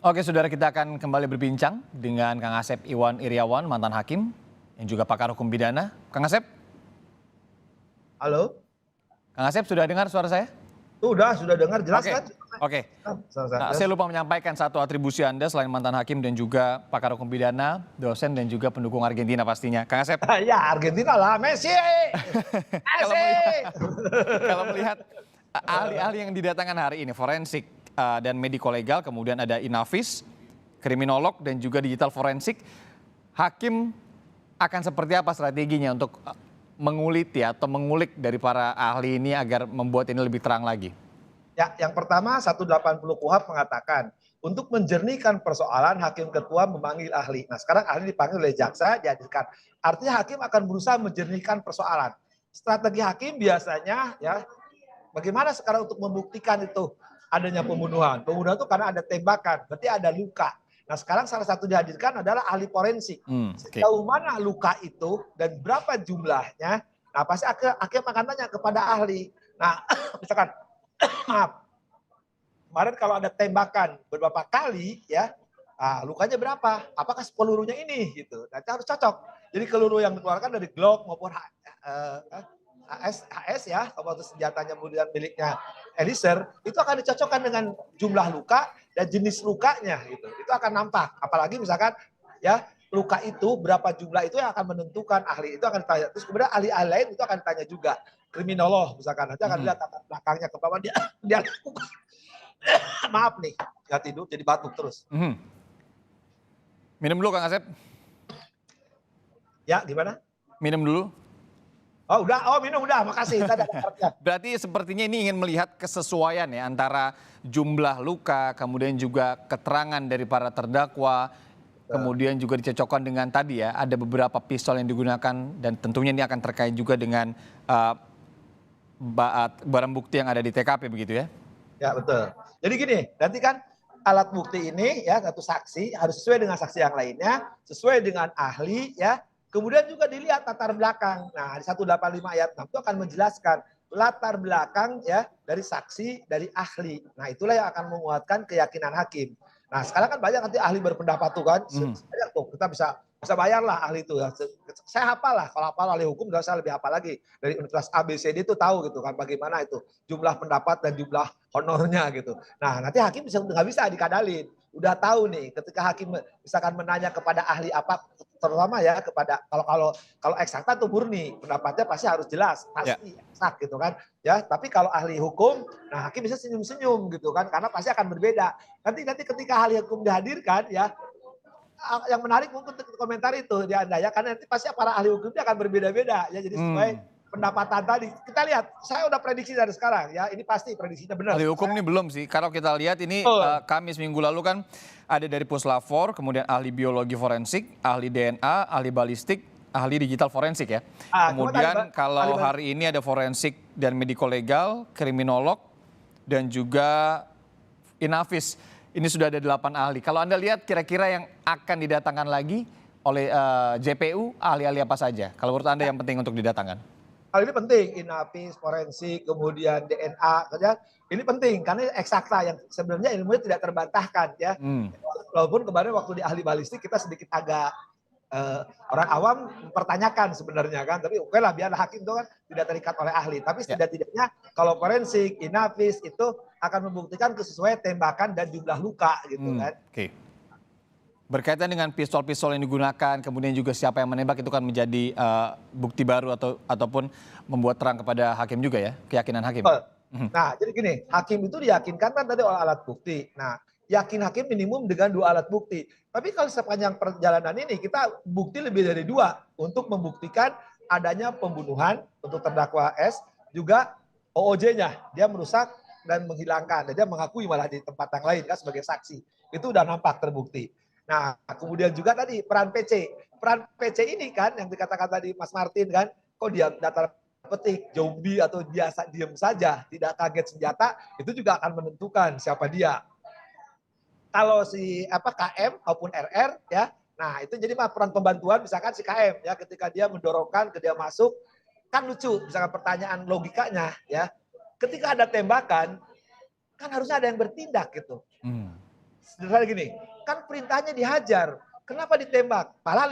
Oke, saudara, kita akan kembali berbincang dengan Kang Asep Iwan Iriawan, mantan hakim, yang juga pakar hukum pidana. Kang Asep, Halo? Sudah dengar suara saya? Sudah dengar jelas Oke, kan? oke. Saya lupa menyampaikan satu atribusi Anda selain mantan hakim dan juga pakar hukum pidana, dosen dan juga pendukung Argentina pastinya. Kang Asep, Ya Argentina lah, Messi! kalau Messi! melihat kalau melihat ahli-ahli yang didatangkan hari ini, forensik dan mediko legal, kemudian ada Inavis, kriminolog dan juga digital forensik, hakim akan seperti apa strateginya untuk menguliti atau mengulik dari para ahli ini agar membuat ini lebih terang lagi? Ya, yang pertama 180 KUHP mengatakan untuk menjernihkan persoalan hakim ketua memanggil ahli. Nah, sekarang ahli dipanggil oleh jaksa dihadirkan. Artinya hakim akan berusaha menjernihkan persoalan. Strategi hakim biasanya ya bagaimana sekarang untuk membuktikan itu adanya pembunuhan. Pembunuhan itu karena ada tembakan, berarti ada luka. Nah, sekarang salah satu dihadirkan adalah ahli forensik. Oke. Sejauh mana luka itu dan berapa jumlahnya? Nah, pasti hakim akan tanya kepada ahli. Nah, misalkan maaf, kemarin kalau ada tembakan beberapa kali ya, lukanya berapa? Apakah pelurunya ini gitu. Nah, harus cocok. Jadi peluru yang dikeluarkan dari Glock maupun HS ya, atau senjatanya kemudian miliknya Eliezer, itu akan dicocokkan dengan jumlah luka dan jenis lukanya gitu. Itu akan nampak. Apalagi misalkan ya luka itu berapa jumlah itu yang akan menentukan, ahli itu akan ditanya. Terus kemudian ahli-ahli lain itu akan ditanya juga. Kriminolog misalkan nanti akan lihat latar belakangnya ke bawah dia lakukan. Maaf nih, nggak tidur jadi batuk terus. Minum dulu Kang Asep, Ya gimana? minum dulu. Oh udah, oh minum udah, makasih. Tadi ada kartunya. Berarti sepertinya ini ingin melihat kesesuaian ya antara jumlah luka, kemudian juga keterangan dari para terdakwa, kemudian juga dicocokkan dengan tadi ya, ada beberapa pistol yang digunakan dan tentunya ini akan terkait juga dengan barang bukti yang ada di TKP begitu ya? Ya betul. Jadi gini, nanti kan alat bukti ini ya satu saksi harus sesuai dengan saksi yang lainnya, sesuai dengan ahli ya. Kemudian juga dilihat latar belakang. Nah, di 185 ayat 6 itu akan menjelaskan latar belakang ya dari saksi, dari ahli. Nah, itulah yang akan menguatkan keyakinan hakim. Nah, sekarang kan banyak nanti ahli berpendapat tuh kan. Banyak tuh kita bisa bayar lah ahli itu ya. Saya hafal lah, kalau hafal ahli hukum saya lebih hafal lagi. Dari Universitas ABCD itu tahu gitu kan bagaimana itu jumlah pendapat dan jumlah honornya gitu. Nah, nanti hakim nggak bisa dikadalin. Udah tahu nih, ketika hakim misalkan menanya kepada ahli apa, terutama ya kepada kalau eksakta tuh murni pendapatnya pasti harus jelas, Ya. pasti eksak gitu kan. Ya, tapi kalau ahli hukum, nah hakim bisa senyum-senyum gitu kan, karena pasti akan berbeda. Nanti ketika ahli hukum dihadirkan ya, yang menarik mungkin komentar itu di Anda ya, karena nanti pasti para ahli hukumnya akan berbeda-beda ya, jadi sesuai pendapatan tadi. Kita lihat, saya udah prediksi dari sekarang ya, ini pasti prediksinya benar. Ahli hukum ini belum sih, kalau kita lihat ini Kamis minggu lalu kan ada dari Puslapfor, kemudian ahli biologi forensik, ahli DNA, ahli balistik, ahli digital forensik ya. Kemudian kalau hari ini ada forensik dan mediko legal, kriminolog, dan juga Inavis. Ini sudah ada 8 ahli. Kalau Anda lihat kira-kira yang akan didatangkan lagi oleh JPU, ahli-ahli apa saja? Kalau menurut Anda yang penting untuk didatangkan? Hal ini penting, Inavis, forensik, kemudian DNA, ini penting karena eksakta yang sebenarnya ilmunya tidak terbantahkan ya. Walaupun kemarin waktu di ahli balistik kita sedikit agak orang awam mempertanyakan sebenarnya kan, tapi oke lah biarlah hakim itu kan tidak terikat oleh ahli. Tapi setidak-tidaknya kalau forensik, Inavis itu akan membuktikan kesesuaian tembakan dan jumlah luka gitu kan. Oke. Berkaitan dengan pistol-pistol yang digunakan, kemudian juga siapa yang menembak itu kan menjadi bukti baru ataupun membuat terang kepada hakim juga ya, keyakinan hakim. Nah, jadi gini, hakim itu diyakinkan kan tadi oleh alat bukti. Nah, yakin hakim minimum dengan 2 alat bukti. Tapi kalau sepanjang perjalanan ini kita bukti lebih dari 2 untuk membuktikan adanya pembunuhan untuk terdakwa S, juga OOJ-nya, dia merusak dan menghilangkan. Dan dia mengakui malah di tempat yang lain kan sebagai saksi. Itu udah nampak terbukti. Nah, kemudian juga tadi peran PC. Peran PC ini kan yang dikatakan tadi Mas Martin kan, kok dia data petik zombie atau biasa diem saja, tidak kaget senjata, itu juga akan menentukan siapa dia. Kalau si KM maupun RR ya, nah itu jadi peran pembantuan misalkan si KM ya, ketika dia mendorongkan ke dia masuk, kan lucu misalkan pertanyaan logikanya ya. Ketika ada tembakan, kan harusnya ada yang bertindak gitu. sederhana gini, kan perintahnya dihajar. Kenapa ditembak? Malah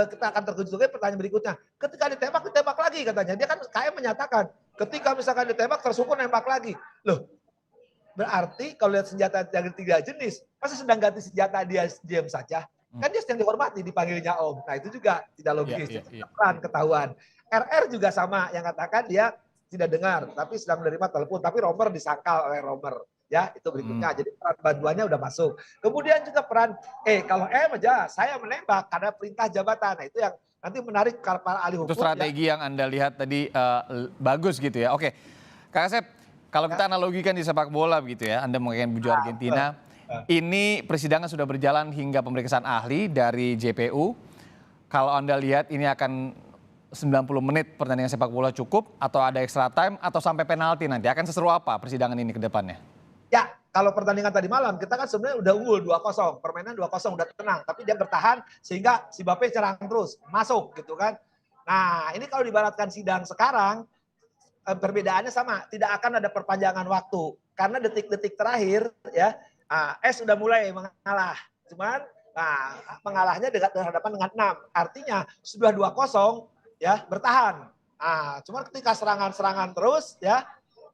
kita akan terkejut juga pertanyaan berikutnya. Ketika ditembak lagi katanya. Dia kan KM menyatakan, ketika misalkan ditembak tersungkur nembak lagi. Loh, berarti kalau lihat senjata yang 3 jenis, masa sedang ganti senjata dia diam saja? Kan dia sedang dihormati dipanggilnya Om. Nah itu juga tidak logis. Peran ketahuan. RR juga sama yang katakan dia tidak dengar, tapi sedang menerima telepon. Tapi Romer disangkal oleh Romer. Ya itu berikutnya. Jadi peran bantuannya udah masuk. Kemudian juga peran kalau aja saya menembak karena perintah jabatan. Nah itu yang nanti menarik para ahli hukum. Itu strategi yang Anda lihat tadi bagus gitu ya. Oke, Kak Asep, kalau kita analogikan di sepak bola begitu ya, Anda mengatakan buju Argentina, ini persidangan sudah berjalan hingga pemeriksaan ahli dari JPU. Kalau Anda lihat ini akan 90 menit pertandingan sepak bola cukup atau ada extra time atau sampai penalti nanti? Akan seseru apa persidangan ini ke depannya? Ya, kalau pertandingan tadi malam kita kan sebenarnya udah unggul 2-0, permainan 2-0 udah tenang, tapi dia bertahan sehingga si Mbappe serang terus, masuk gitu kan. Nah, ini kalau dibaratkan sidang sekarang perbedaannya sama, tidak akan ada perpanjangan waktu karena detik-detik terakhir ya S sudah mulai mengalah. Cuman mengalahnya berhadapan dengan 6. Artinya sudah 2-0 ya, bertahan. Cuman ketika serangan-serangan terus ya,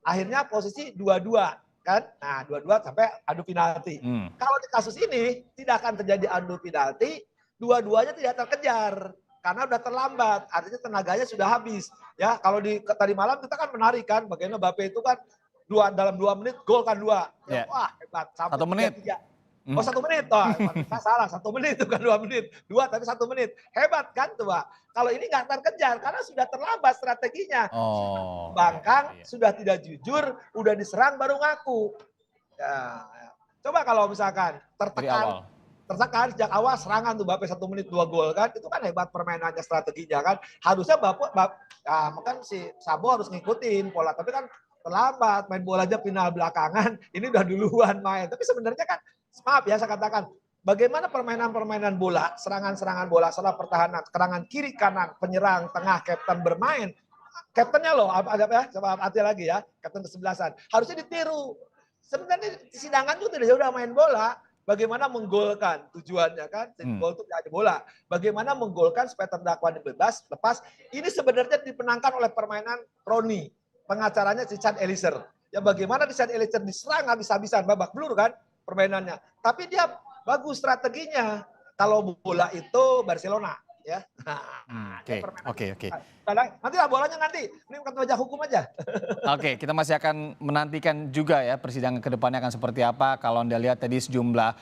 akhirnya posisi 2-2 kan. Nah, 2-2 sampai adu penalti. Kalau di kasus ini tidak akan terjadi adu penalti, dua-duanya tidak terkejar karena udah terlambat, artinya tenaganya sudah habis. Ya, kalau tadi malam kita kan menarik kan, bagaimana Mbappe itu kan dalam 2 menit gol kan 2. Ya, wah hebat. Sampai 1 menit. 3. Oh 1 menit, salah 1 menit itu kan 2 menit, 2 tapi 1 menit, hebat kan tuh Pak. Kalau ini nggak terkejar karena sudah terlambat strateginya. Bangkang sudah tidak jujur, udah diserang baru ngaku. Ya, coba kalau misalkan tertekan sejak awal serangan tuh Mbappe 1 menit 2 gol kan, itu kan hebat permainannya strateginya kan. Harusnya kan si Sabo harus ngikutin pola, tapi kan terlambat, main bola aja final belakangan, ini udah duluan main. Tapi sebenarnya kan, maaf ya saya katakan, bagaimana permainan bola, serangan-serangan bola, serangan pertahanan, serangan kiri kanan, penyerang, tengah, kapten bermain. Kaptennya loh, coba hati lagi ya, kapten kesebelasan. Harusnya ditiru. Sebenarnya sidangan juga tidak jauh udah main bola. Bagaimana menggolkan tujuannya kan, gol itu tidak ada bola. Bagaimana menggolkan supaya terdakwa bebas, lepas. Ini sebenarnya dipenangkan oleh permainan Roni. Pengacaranya si Chad Eliezer. Ya bagaimana di Chad Eliezer diserang habis-habisan, babak belur kan permainannya. Tapi dia bagus strateginya. Kalau bola itu Barcelona ya. Oke. Nanti lah bolanya nanti. Ini bukan wajah hukum aja. Oke, kita masih akan menantikan juga ya persidangan ke depannya akan seperti apa. Kalau Anda lihat tadi sejumlah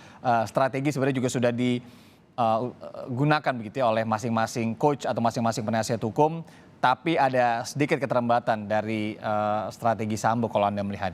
strategi sebenarnya juga sudah digunakan begitu ya oleh masing-masing coach atau masing-masing penasihat hukum. Tapi ada sedikit keterlambatan dari strategi Sambo kalau Anda melihatnya.